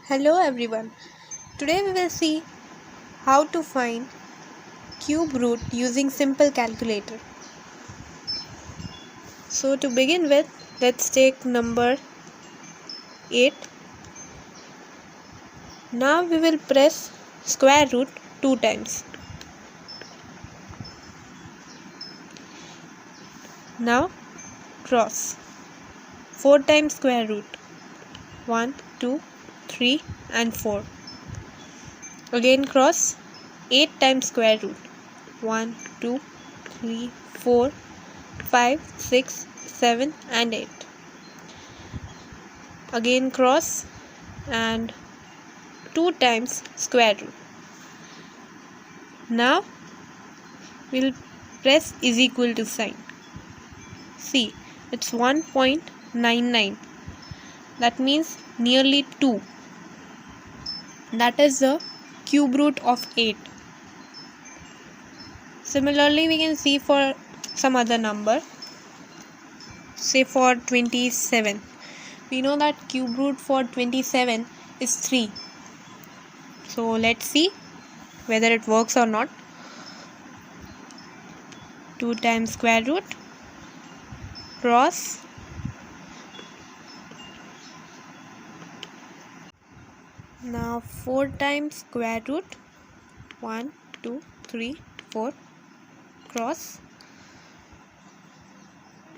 Hello everyone. Today we will see how to find cube root using simple calculator. So to begin with, let's take number 8. Now we will press square root 2 times. Now cross 4 times square root 1, 2, 3 and 4. Again cross 8 times square root 1, 2, 3, 4, 5, 6, 7 and 8. Again cross and 2 times square root. Now we'll press is equal to sign. See, it's 1.99. That means nearly 2. That is the cube root of 8. Similarly, we can see for some other number. Say for 27. We know that cube root for 27 is 3. So let's see whether it works or not. 2 times square root cross now 4 times square root 1, 2, 3, 4 cross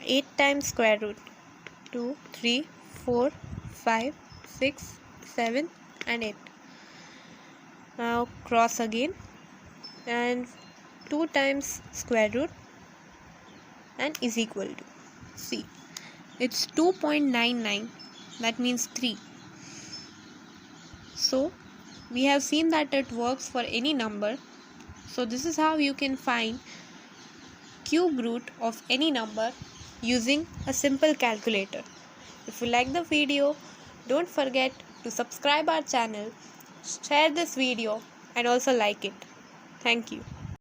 8 times square root 2, 3, 4, 5, 6, 7 and 8. Now cross again and 2 times square root and is equal to, see, it's 2.99, that means 3. So we have seen that it works for any number. So this is how you can find cube root of any number using a simple calculator. If you like the video, don't forget to subscribe our channel, share this video and also like it. Thank you.